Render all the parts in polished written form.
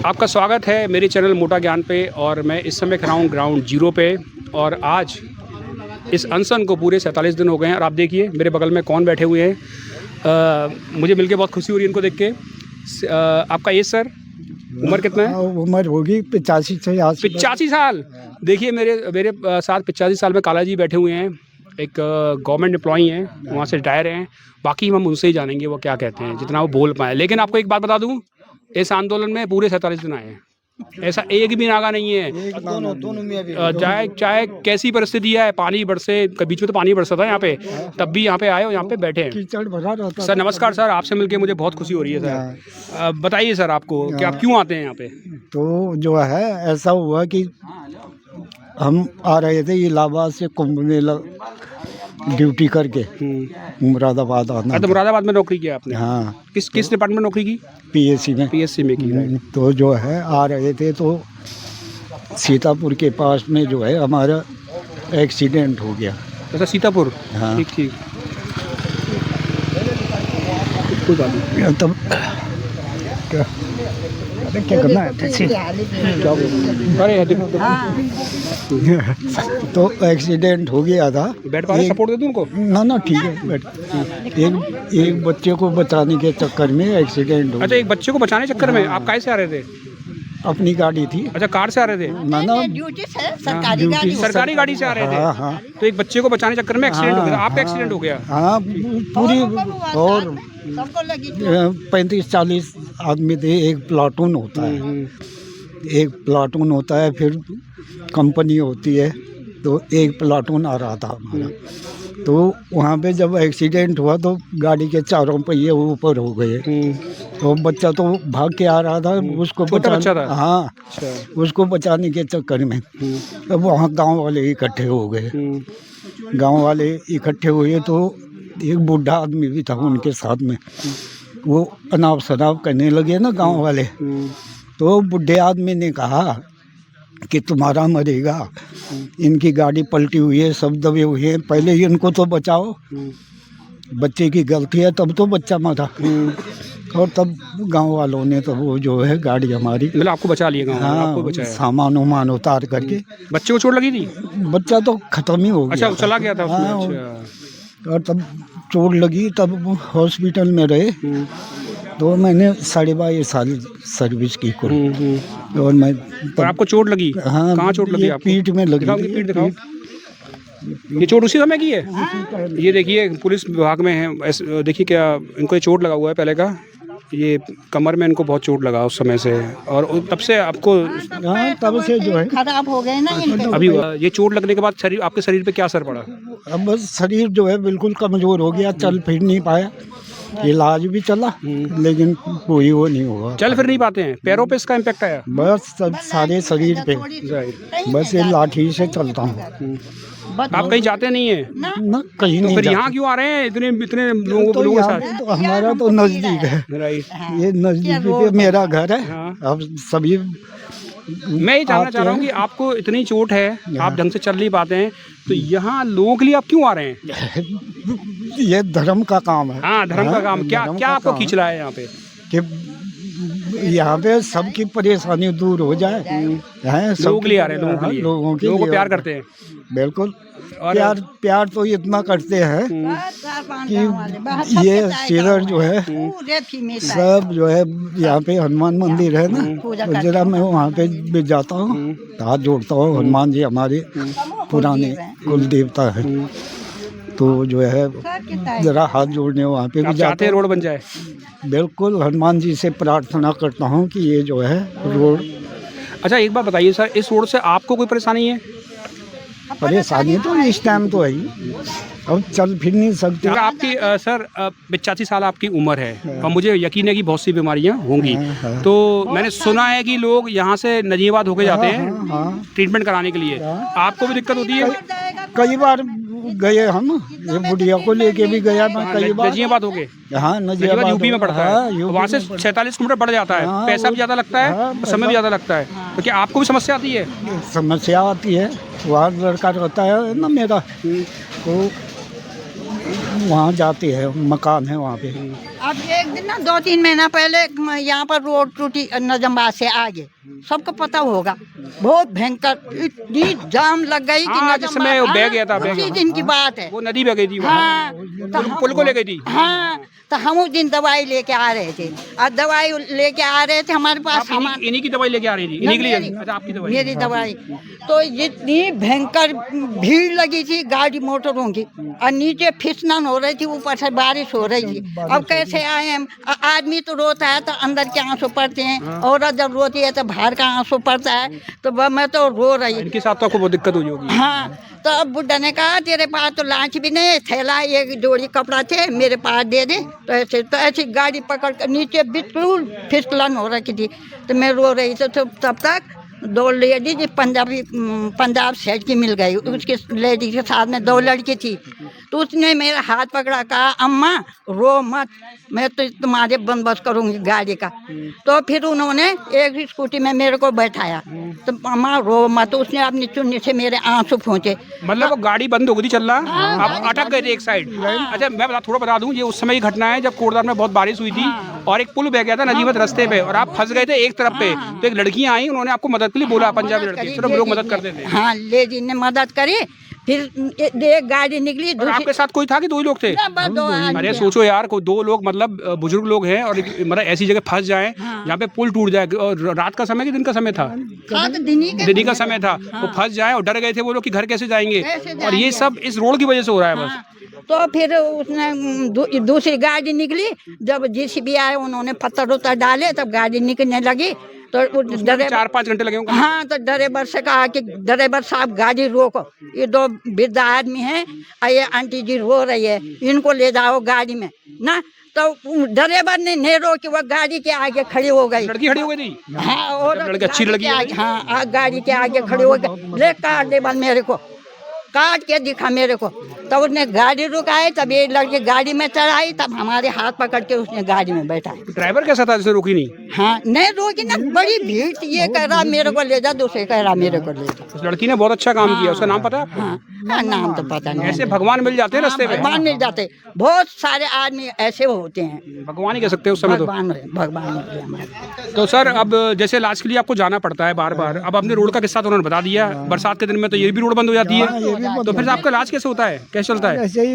आपका स्वागत है मेरे चैनल मोटा ज्ञान पे। और मैं इस समय खड़ा हूँ ग्राउंड जीरो पे। और आज इस अनशन को पूरे 47 दिन हो गए हैं। और आप देखिए मेरे बगल में कौन बैठे हुए हैं। मुझे मिलके बहुत खुशी हो रही है इनको देख के। आपका एज सर, उम्र कितना है? उम्र होगी 85 से 85 साल। देखिए मेरे साथ 85 साल में काला जी बैठे हुए हैं। एक गवर्नमेंट एम्प्लॉई हैं, वहाँ से रिटायर हैं। बाकी हम उनसे ही जानेंगे वो क्या कहते हैं, जितना वो बोल पाए। लेकिन आपको एक बात बता दूं, इस आंदोलन में पूरे 47 दिन आए हैं। ऐसा एक भी नागा नहीं है। चाहे कैसी परिस्थिति है, पानी बरसे, बीच में तो पानी बरसा था यहाँ पे, तब भी यहाँ पे आए और यहाँ पे बैठे हैं। कीचड़ भरा रहता। सर नमस्कार सर, आपसे मिलके मुझे बहुत खुशी हो रही है सर। बताइए सर, आपको कि आप क्यों आते हैं यहाँ पे? तो जो है ऐसा हुआ कि हम आ रहे थे इलाहाबाद से कुंभ मेला ड्यूटी करके मुरादाबाद आना। तो मुरादाबाद में नौकरी किया आपने? हाँ। किस डिपार्टमेंट में नौकरी की? पीएससी में। पीएससी में की। तो जो है आ रहे थे तो सीतापुर के पास में जो है हमारा एक्सीडेंट हो गया। अच्छा, सीतापुर। हाँ। ठीक। कोई बात नहीं। तब क्या करना है? तो एक्सीडेंट हो गया था। बैठ पा रहे? सपोर्ट दे दूं उनको? ना ठीक है बैठ। एक बच्चे को बचाने के चक्कर में एक्सीडेंट हो। अच्छा, एक बच्चे को बचाने के चक्कर में आप कैसे आ रहे थे? अपनी गाड़ी थी। अच्छा, कार से आ रहे थे? ना सरकारी गाड़ी से आ रहे थे। हाँ। तो एक बच्चे को बचाने के चक्कर में एक्सीडेंट हो गया। आपका एक्सीडेंट हो गया? हाँ, पूरी। और 35-40 आदमी थे। एक प्लाटून होता है, फिर कंपनी होती है। तो एक प्लाटून आ रहा था हमारा। तो वहाँ पे जब एक्सीडेंट हुआ तो गाड़ी के चारों पहिए ऊपर हो गए। तो बच्चा तो भाग के आ रहा था, उसको बच्चा था? हाँ। उसको बचाने के चक्कर में अब वहाँ गांव वाले इकट्ठे हो गए। गांव वाले इकट्ठे हुए तो एक बूढ़ा आदमी भी था उनके साथ में। वो अनाप शनाप करने लगे ना गांव वाले। तो बूढ़े आदमी ने कहा कि तुम्हारा मरेगा, इनकी गाड़ी पलटी हुई है, सब दबे हुए हैं, पहले ही इनको तो बचाओ। बच्चे की गलती है, तब तो बच्चा मरा। और तब गांव वालों ने तो वो जो है गाड़ी हमारी, मतलब आपको बचा लिया गांव वालों? आपको बचाया? सामान उमान उतार करके। बच्चे को चोट लगी थी? बच्चा तो खत्म ही हो गया। अच्छा, चला गया था उसमें। हाँ। अच्छा। और तब चोट लगी, तब हॉस्पिटल में रहे। तो मैंने 22.5 साल सर्विस की कुल। और मैं और आपको चोट लगी? हाँ। कहाँ चोट लगी आपको? पीठ में लगी। पीठ दिखाओ। ये चोट उसी समय की है? ये देखिए पुलिस विभाग में है। देखिए क्या इनको ये चोट लगा हुआ है पहले का। ये कमर में इनको बहुत चोट लगा उस समय से। और तब से आपको? हाँ, तब से जो है खराब हो गए ना। अभी ये चोट लगने के बाद आपके शरीर पे क्या असर पड़ा? अब बस शरीर जो है बिल्कुल कमज़ोर हो गया, चल फिर नहीं पाया। इलाज भी चला लेकिन कोई वो नहीं हुआ। चल फिर नहीं पाते हैं? पैरों पे इसका इम्पैक्ट आया? बस सब सारे शरीर पे। बस ये लाठी से चलता हूँ। आप कहीं जाते नहीं है? ना कहीं तो नहीं फिर जाता। यहाँ क्यों आ रहे हैं इतने लोगों तो के यहाँ साथ? पे तो हमारा तो नज़दीक है। राइट। ये नज़दीक पे मेरा घर है। हाँ। अब सभी मैं ये जानना चाह रहा हूँ कि आपको इतनी चोट है, आप ढंग से चल नहीं पाते हैं, तो यहाँ लोगों के लिए आप क्यों आ रहे हैं? ये धर्म का काम है। हाँ, धर्म का काम। क्या आपको खींच रहा है यहाँ पे? कि यहाँ पे सबकी परेशानी दूर हो जाए। लोगों के लिए आ रहे हैं? लोगों को प्यार करते हैं? बिल्कुल। प्यार तो इतना करते हैं कि ये सीधर जो है सब जो है, यहाँ पे हनुमान मंदिर है ना, जरा मैं वहाँ पे भी जाता हूँ, हाथ जोड़ता हूँ। हनुमान जी हमारे पुराने कुल देवता है। तो जो है जरा हाथ जोड़ने वहाँ पे भी जाते हैं। रोड बन जाए? बिल्कुल, हनुमान जी से प्रार्थना करता हूँ कि ये जो है रोड। अच्छा, एक बात बताइए सर, इस रोड से आपको कोई परेशानी है? परेशानी तो इस टाइम तो है ही, अब चल फिर नहीं सकते। आपकी सर 85 साल आपकी उम्र है और मुझे यकीन है कि बहुत सी बीमारियां होंगी। तो मैंने सुना है कि लोग यहाँ से नजीबाद होके जाते हैं ट्रीटमेंट कराने के लिए। आपको भी दिक्कत होती है? कई बार गए हम, ये बुढ़िया को लेके भी गया मैं कई बार। नजीबाद हो गए? हाँ, नजीबाद यूपी में पड़ता है। वहाँ से 46 किलोमीटर बढ़ जाता है। पैसा भी ज़्यादा लगता है, समय भी ज़्यादा लगता है। तो क्या आपको भी समस्या आती है? समस्या आती है। वहाँ लड़का रहता है ना मेरा, तो वहाँ जाते हैं, मकान है वहाँ पे। अब एक दिन ना 2-3 महीना पहले यहाँ पर रोड टूटी नजमबाद से आगे, सबको पता होगा, बहुत भयंकर इतनी जाम लग गई कि हाँ, जिस समय वो बह गया था, बह उसी गया। दिन की बात है। वो नदी बह गई थी हाँ, वहाँ। पुल को ले गई थी। हाँ, तो हम उस दिन दवाई लेके आ रहे थे और दवाई लेके आ रहे थे, हमारे पास आप इन्हीं की दवाई लेके आ रही थी, इन्हीं के लिए? अच्छा, आपकी दवाई। मेरी दवाई तो इतनी भयंकर भीड़ लगी थी गाड़ी मोटरों की, और नीचे फिसलन हो रही थी, ऊपर से बारिश हो रही थी। अब कैसे आए हम? आदमी तो रोता है तो अंदर के आंसू पड़ते हैं, औरत जब रोती है तो बाहर का आंसू पड़ता है, तो मैं तो रो रही। इनके साथ तो आपको बहुत दिक्कत हुई होगी। हाँ, तो अब बुड्ढा ने कहा तेरे पास तो लांच भी नहीं, थैला एक जोड़ी कपड़ा थे मेरे पास दे दे। तो ऐसी गाड़ी पकड़ कर नीचे बिल्कुल फिसलन हो रखी थी, तो मैं रो रही थी। तो तब तक 2 लेडीज पंजाब साइड की मिल गई, उसके लेडी के साथ में 2 लड़की थी। तो उसने मेरा हाथ पकड़ा, कहा अम्मा रो मत, मैं तो तुम्हारे बंदोबस्त करूंगी गाड़ी का। तो फिर उन्होंने एक स्कूटी में मेरे को बैठाया, तो अम्मा रो मत, तो उसने अपनी चुन्नी से मेरे आंसू पोंछे। मतलब वो गाड़ी बंद हो गई थी चलना, आप अटक गए थे एक साइड। अच्छा, मैं थोड़ा बता दूं, ये उस समय की घटना है जब कोटद्वार में बहुत बारिश हुई थी और एक पुल बह गया था नजीबत रास्ते पे, और आप फंस गए थे एक तरफ पे। तो एक लड़कियां आई, उन्होंने आपको मदद के लिए बोला, पंजाबी लड़की, चलो लोग मदद करते थे। हाँ, लेडी ने मदद करी, फिर एक गाड़ी निकली। और आपके साथ कोई था कि 2 ही लोग थे? बस 2 आदमी अरे थे। सोचो यार, कोई 2 लोग मतलब बुजुर्ग लोग हैं और मतलब ऐसी जगह फंस जाएं जहाँ पे पुल टूट जाए, और रात का समय कि दिन का समय था? हाँ, तो दिन का समय था। वो फंस जाए और डर गए थे वो लोग कि घर कैसे जाएंगे, कैसे और ये जाएंगे? सब इस रोड की वजह से हो रहा है बस। हाँ, तो फिर उसने दूसरी गाड़ी निकली, जब JCB आए उन्होंने पत्थर उतर डाले, तब गाड़ी निकलने लगी। तो ड्राइवर 4-5 घंटे लगे होंगे। हाँ, तो ड्राइवर से कहा कि ड्राइवर साहब गाड़ी रोको, ये 2 वृद्ध आदमी हैं और ये आंटी जी रो रही है, इनको ले जाओ गाड़ी में ना। तो ड्राइवर ने नहीं रोकी, वो गाड़ी के आगे खड़ी हो गई। लड़की खड़ी हो गई थी? हाँ, और लड़की अच्छी लड़की है। हाँ, गाड़ी के आगे खड़ी हो गई, ले काट दे बल मेरे को, काट के दिखा मेरे को। तब उसने गाड़ी रुकाई, तब ये लड़की गाड़ी में चढ़ाई, तब हमारे हाथ पकड़ के उसने गाड़ी में बैठाई। ड्राइवर कैसा था जिसने रोकी नहीं? हाँ, नहीं रोकी ना, बड़ी भीड़ थी, ये कह रहा मेरे को ले जा, दूसरे कह रहा मेरे को ले जा। उस लड़की ने बहुत अच्छा काम किया, उसका नाम पता है आपको? हाँ, नाम तो पता नहीं। ऐसे भगवान मिल जाते हैं रास्ते पे। भगवान मिल जाते, बहुत सारे आदमी ऐसे होते हैं। भगवान ही कह सकते हैं उस समय तो। भगवान होते हैं हमारे। तो सर, अब जैसे इलाज के लिए आपको जाना पड़ता है बार बार, अब आपने रोड का किस्सा तो उन्होंने बता दिया, बरसात के दिन में तो ये भी रोड बंद हो जाती है, तो फिर आपका इलाज कैसे होता है, कैसे चलता है? ऐसे ही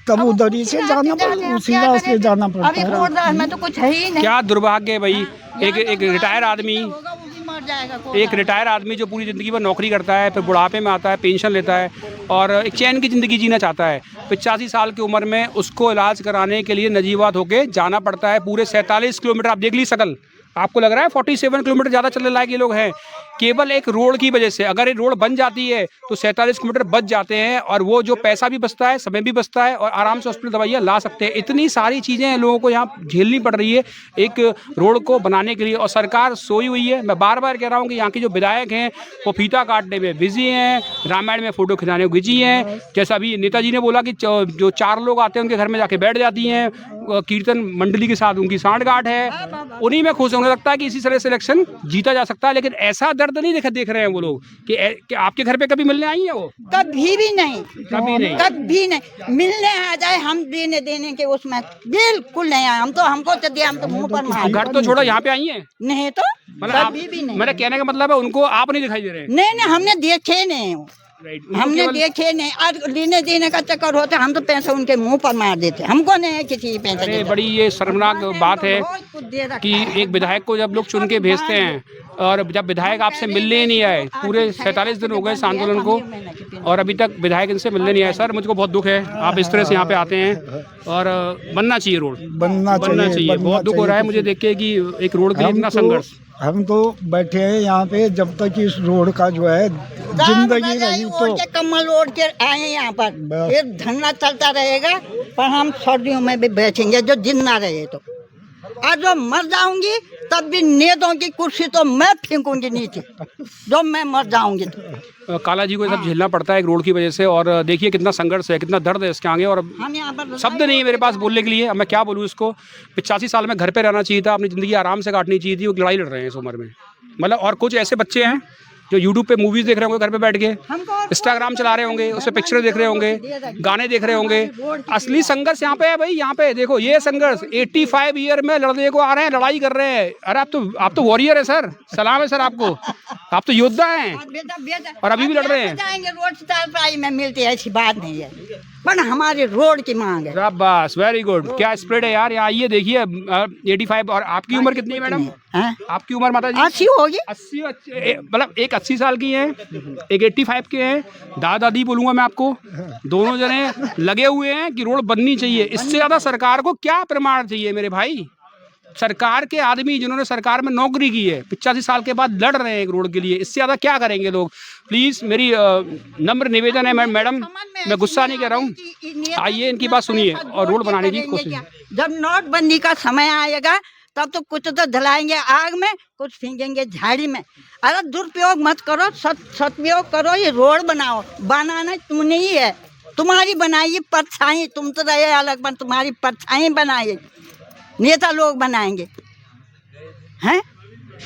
तब उधर ही से जाना पड़ता, उसी रास्ते जाना अभी पड़ता है। कोटद्वार में तो कुछ है ही नहीं। क्या दुर्भाग्य है भाई, एक रिटायर आदमी, होगा वो भी मर जाएगा। एक रिटायर आदमी जो पूरी ज़िंदगी भर नौकरी करता है, फिर बुढ़ापे में आता है, पेंशन लेता है और एक चैन की ज़िंदगी जीना चाहता है, 85 साल की उम्र में उसको इलाज कराने के लिए नजीबात होके जाना पड़ता है पूरे 47 किलोमीटर। आप देख ली शकल, आपको लग रहा है 47 किलोमीटर ज़्यादा चलने लायक ये लोग हैं, केवल एक रोड की वजह से। अगर ये रोड बन जाती है तो 47 किलोमीटर बच जाते हैं, और वो जो पैसा भी बचता है, समय भी बचता है, और आराम से हॉस्पिटल दवाइयाँ ला सकते हैं। इतनी सारी चीज़ें लोगों को यहाँ झेलनी पड़ रही है एक रोड को बनाने के लिए, और सरकार सोई हुई है। मैं बार बार कह रहा हूँ कि यहाँ के जो विधायक हैं वो फीता काटने में बिजी हैं, रामायण में फ़ोटो खिंचाने में बिजी हैं। जैसा अभी नेताजी ने बोला कि जो 4 लोग आते हैं उनके घर में जाके बैठ जाती हैं, कीर्तन मंडली के साथ उनकी सांठगांठ है, उन्हीं में खुश होने लगता है कि इसी तरह से इलेक्शन जीता जा सकता है। लेकिन ऐसा दर्द नहीं देख रहे हैं वो लोग कि आपके घर पे कभी मिलने आई है वो? कभी भी नहीं, कभी नहीं, कभी नहीं। मिलने आ जाए हम देने के उसमें बिल्कुल नहीं आए। हम तो, हमको तो दिया, हम तो मुंह पर मार। घर तो छोड़ो, यहाँ पे आई है नहीं तो मतलब कभी भी नहीं। मेरा कहने का मतलब है उनको आप नहीं दिखाई दे रहे हैं। नहीं, हमने देखे नहीं, राइट, हमने देखे नहीं। आज लेने देने का चक्कर होता है, हम तो पैसा उनके मुंह पर मार देते, हमको नहीं है किसी पैसे अरे देते। बड़ी ये शर्मनाक बात है बहुत कुछ दे रखा कि है। एक विधायक को जब लोग चुन के भेजते हैं, और जब विधायक आपसे मिलने ही नहीं आए, पूरे 47 दिन हो गए इस आंदोलन को, और अभी तक विधायक इनसे मिलने नहीं आए। सर, मुझको बहुत दुख है, आप इस तरह से यहाँ पे आते हैं, और बनना चाहिए रोड, बनना चाहिए। बहुत दुख हो रहा है मुझे देख के कि एक रोड के लिए इतना संघर्ष। हम तो बैठे हैं यहाँ पे, जब तक इस रोड का जो है जिंदगी रही ओढ़ के तो कम्बल ओढ़ के आए यहाँ पर, बस। ये धरना चलता रहेगा, पर हम सर्दियों में भी बैठेंगे जो जिंदा रहे तो। और जो मर जाऊंगी तब भी नेतों की कुर्सी तो मैं फेंकूंगी नीचे, जो मैं मर जाऊंगी तो। काला जी को ये सब झेलना पड़ता है एक रोड की वजह से, और देखिए कितना संघर्ष है, कितना दर्द है इसके आगे, और हम यहाँ पर शब्द नहीं है मेरे पास बोलने के लिए। अब मैं क्या बोलूँ इसको। 85 साल में घर पे रहना चाहिए था, अपनी ज़िंदगी आराम से काटनी चाहिए थी, वो लड़ाई लड़ रहे हैं इस उम्र में। मतलब और कुछ ऐसे बच्चे हैं जो यूट्यूब पे मूवीज देख रहे होंगे घर पे बैठ के, हमको इंस्टाग्राम चला रहे होंगे, उससे पिक्चर देख रहे होंगे, गाने देख रहे होंगे। असली संघर्ष यहाँ पे है भाई, यहाँ पे देखो ये संघर्ष 85 ईयर में लड़ने को आ रहे हैं, लड़ाई कर रहे हैं। अरे आप तो वॉरियर है सर, सलाम है सर आपको, आप तो योद्धा हैं और अभी भी लड़ रहे हैं। जाएंगे रोड चारपाई में मिलती है, ऐसी बात नहीं है, पर हमारे रोड की मांग है। शाबाश, वेरी गुड, क्या स्प्रिट है यार। यहाँ ये देखिए 85। और आपकी उम्र कितनी है मैडम? हैं? आपकी उम्र माता जी? 80 होगी। 80, मतलब एक 80 साल की है, एक 85 के हैं, दादा दादी बोलूंगा मैं आपको, दोनों जने लगे हुए हैं कि रोड बननी चाहिए। इससे ज्यादा सरकार को क्या प्रमाण चाहिए मेरे भाई? सरकार के आदमी जिन्होंने सरकार में नौकरी की है 85 साल के बाद लड़ रहे हैं एक रोड के लिए, इससे ज़्यादा क्या करेंगे लोग? प्लीज़ मेरी नम्र निवेदन है मैडम, मैं गुस्सा नहीं कर रहा हूँ, आइए इनकी बात सुनिए और रोड बनाने की कोशिश। जब नोटबंदी का समय आएगा तब तो कुछ तो जलाएंगे आग में, कुछ फेंकेंगे झाड़ी में। अरे दुरुपयोग मत करो, सदुपयोग करो, ये रोड बनाओ। बनाना तुमने ही है, तुम्हारी बनाई परछाई, तुम तो रहे अलग, पर तुम्हारी परछाई बनाई नेता लोग बनाएंगे हैं।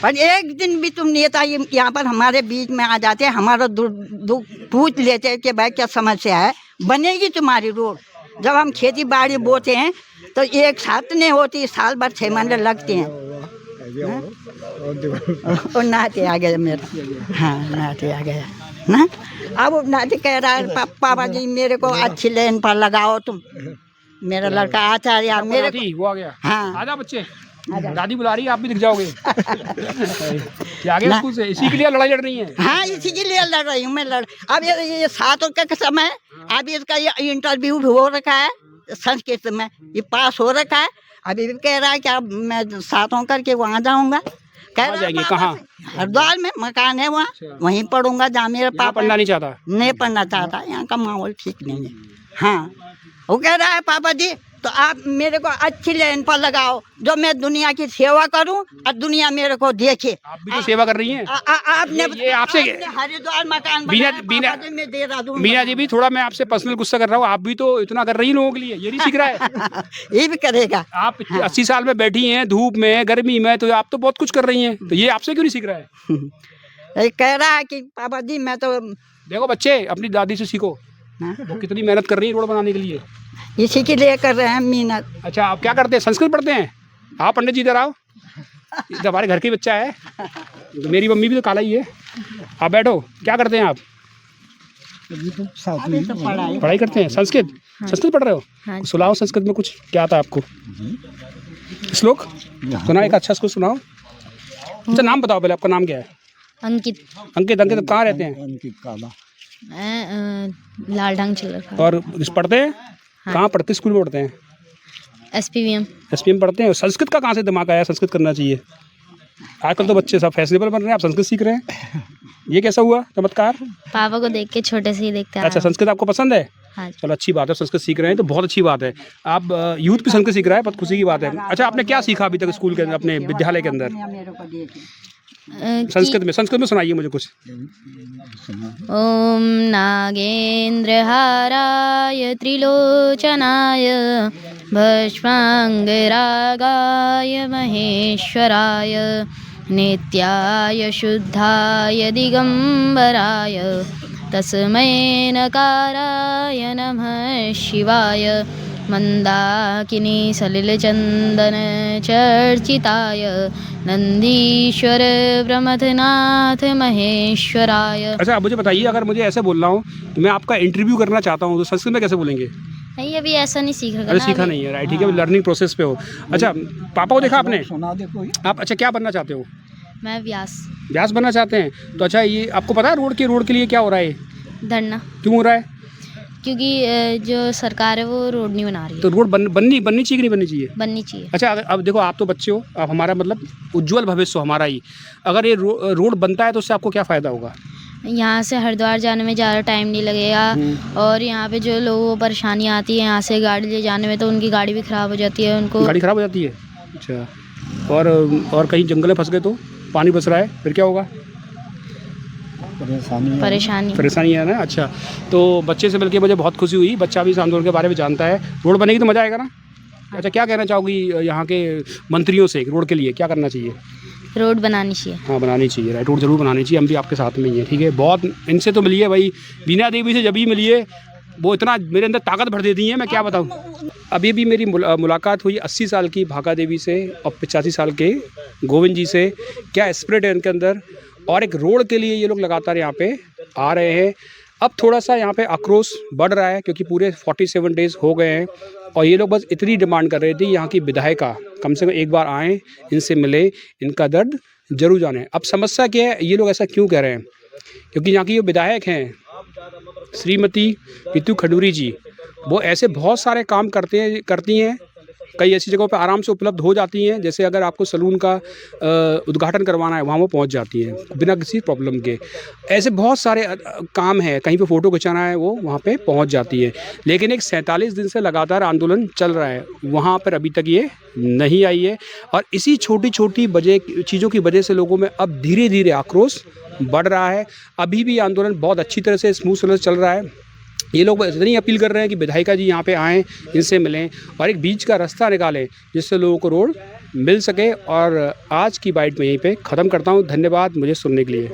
पर एक दिन भी तुम नेता यहाँ पर हमारे बीच में आ जाते, हमारा दुख पूछ लेते कि भाई क्या समस्या है, बनेगी तुम्हारी रोड। जब हम खेती बाड़ी बोते हैं तो एक साथ नहीं होती, साल भर 6 महीने लगते हैं। और नाते आ गया मेरा, हाँ नाते आ गया ना। अब नाते कह रहा है पापा जी मेरे को अच्छी लेन पर लगाओ तुम। मेरा लड़का आचार्य मेरे को, वो आ गया। हाँ आजा बच्चे, दादी बुला रही है, आप भी दिख जाओगे। आ गए स्कूल से, इसी के लिए लड़ाई लड़ रही है? हाँ इसी के लिए लड़ रही हूँ मैं। अब ये 7 का समय, अब इसका ये इंटरव्यू हो रखा है संस्कृत में, ये पास हो रखा है। अभी भी कह रहा है कि अब मैं 7 करके वहाँ जाऊँगा। कह रहा जाएंगे कहाँ? हरिद्वार में मकान है वहाँ, वहीं पढ़ूंगा जहाँ मेरे पापा। पढ़ना नहीं चाहता? नहीं पढ़ना चाहता, यहाँ का माहौल ठीक नहीं है। हाँ वो कह रहा है पापा जी तो आप मेरे को अच्छी लाइन पर लगाओ, जो मैं दुनिया की सेवा करूं और दुनिया मेरे को देखे। आप भी तो सेवा कर रही हैं। आपने ये आपसे हरिद्वार मकान मैं दे रहा हूं। मीना जी भी थोड़ा मैं आपसे पर्सनल गुस्सा कर रहा हूँ, आप भी तो इतना कर रही हैं लोगों के लिए, ये नहीं सीख रहा है? ये भी करेगा। आप 80 साल में बैठी हैं धूप में गर्मी में, तो आप तो बहुत कुछ कर रही हैं, तो ये आपसे क्यों नहीं सीख रहा है? कह रहा है कि पापा जी मैं तो। देखो बच्चे अपनी दादी से सीखो, वो कितनी मेहनत कर रही है रोड बनाने के लिए, इसी के लिए कर रहे हैं मेहनत। अच्छा आप क्या करते हैं? संस्कृत पढ़ते हैं? आप पंडित जी इधर आओ, इधर हमारे घर के बच्चा है, तो मेरी मम्मी भी तो काला ही है। आप बैठो, क्या करते हैं आप? पढ़ाई करते हैं। संस्कृत? हाँ। संस्कृत पढ़ रहे हो? हाँ। सुनाओ संस्कृत में कुछ, क्या आता है आपको? श्लोक सुनाओ, एक अच्छा श्लोक सुनाओ। अच्छा नाम बताओ पहले, आपका नाम क्या है? अंकित। अंकित, अंकित कहाँ रहते हैं? अंकित काला, लालढंग चल रहा। और पढ़ते हैं? हाँ। कहाँ पढ़ते, स्कूल में पढ़ते हैं? SPVM पढ़ते हैं। संस्कृत का कहाँ से दिमाग आया संस्कृत करना चाहिए? आजकल तो बच्चे सब फैशनेबल बन रहे हैं, आप संस्कृत सीख रहे हैं, ये कैसा हुआ चमत्कार? पापा को देख के छोटे से ही देखते हैं। अच्छा संस्कृत आपको पसंद है? हाँ। चलो अच्छी बात है, संस्कृत सीख रहे हैं तो बहुत अच्छी बात है। आप यूथ भी संस्कृत सीख रहा है, बहुत खुशी की बात है। अच्छा आपने क्या सीखा अभी तक स्कूल के अंदर, अपने विद्यालय के अंदर संस्कृत में? संस्कृत में सुनाइए मुझे कुछ। ओम नागेंद्रहाराय त्रिलोचनाय भस्मांगरागाय महेश्वराय नित्याय शुद्धाय दिगंबराय तस्मै नकाराय नमः शिवाय मंदाकिनी सलिलचंदन चर्चिताय नंदीश्वर प्रमथनाथ महेश्वराय। अच्छा आप मुझे बताइए, अगर मुझे ऐसे बोलना हो तो मैं आपका इंटरव्यू करना चाहता हूँ तो संस्कृत में कैसे बोलेंगे? नहीं अभी ऐसा नहीं सीख रहा। अरे सीखा नहीं है, राइट, ठीक है, लर्निंग प्रोसेस पे हो। अच्छा पापा को देखा आपने? सुना दे कोई। आप अच्छा क्या बनना चाहते हो? मैं व्यास बनना चाहते हैं। तो अच्छा ये आपको पता है रोड के लिए क्या हो रहा है? धरना। क्यों हो रहा है? क्योंकि जो सरकार है वो रोड नहीं बना रही है। तो रोड बननी चाहिए कि नहीं बननी चाहिए? बननी चाहिए। अच्छा अब देखो आप तो बच्चे हो, आप हमारा मतलब उज्जवल भविष्य हो हमारा ही। अगर ये रोड बनता है तो उससे आपको क्या फ़ायदा होगा? यहाँ से हरिद्वार जाने में ज़्यादा टाइम नहीं लगेगा, और यहाँ पे जो लोगों को परेशानी आती है यहाँ से गाड़ी ले जाने में, तो उनकी गाड़ी भी ख़राब हो जाती है। उनको गाड़ी ख़राब हो जाती है? अच्छा और कहीं जंगल में फंस गए तो पानी बस रहा है, फिर क्या होगा? परेशानी है ना। अच्छा तो बच्चे से मिलकर मुझे बहुत खुशी हुई, बच्चा भी इस आंदोलन के बारे में जानता है। रोड बनेगी तो मज़ा आएगा ना। अच्छा क्या कहना चाहोगी यहाँ के मंत्रियों से, रोड के लिए क्या करना चाहिए? रोड बनानी चाहिए। हाँ बनानी चाहिए, राइट, रोड जरूर बनानी चाहिए, हम भी आपके साथ में ही हैं, ठीक है। बहुत इनसे तो मिली है भाई, बीना देवी से जब भी मिली है वो इतना मेरे अंदर ताकत भर देती है, मैं क्या बताऊँ। अभी भी मेरी मुलाकात हुई 80 साल की भागा देवी से और 85 साल के गोविंद जी से। क्या स्पिरिट है इनके अंदर, और एक रोड के लिए ये लोग लगातार यहाँ पे आ रहे हैं। अब थोड़ा सा यहाँ पे आक्रोश बढ़ रहा है क्योंकि पूरे 47 डेज़ हो गए हैं और ये लोग बस इतनी डिमांड कर रहे थे यहाँ की विधायिका कम से कम एक बार आएँ, इनसे मिले, इनका दर्द जरूर जाने। अब समस्या क्या है, ये लोग ऐसा क्यों कह रहे हैं, क्योंकि यहाँ की जो विधायक हैं श्रीमती पीतू खडूरी जी, वो ऐसे बहुत सारे काम करती हैं, कई ऐसी जगहों पे आराम से उपलब्ध हो जाती हैं, जैसे अगर आपको सलून का उद्घाटन करवाना है वहाँ वो पहुँच जाती हैं बिना किसी प्रॉब्लम के। ऐसे बहुत सारे काम हैं, कहीं पे फ़ोटो खिंचाना है वो वहाँ पे पहुँच जाती है। लेकिन एक 47 दिन से लगातार आंदोलन चल रहा है, वहाँ पर अभी तक ये नहीं आई है और इसी छोटी छोटी चीज़ों की वजह से लोगों में अब धीरे धीरे आक्रोश बढ़ रहा है। अभी भी आंदोलन बहुत अच्छी तरह से स्मूथ चल रहा है। ये लोग इतनी अपील कर रहे हैं कि विधायिका जी यहाँ पे आएँ, इनसे मिलें और एक बीच का रास्ता निकालें जिससे लोगों को रोड मिल सके। और आज की बाइट में यहीं पे ख़त्म करता हूँ। धन्यवाद मुझे सुनने के लिए।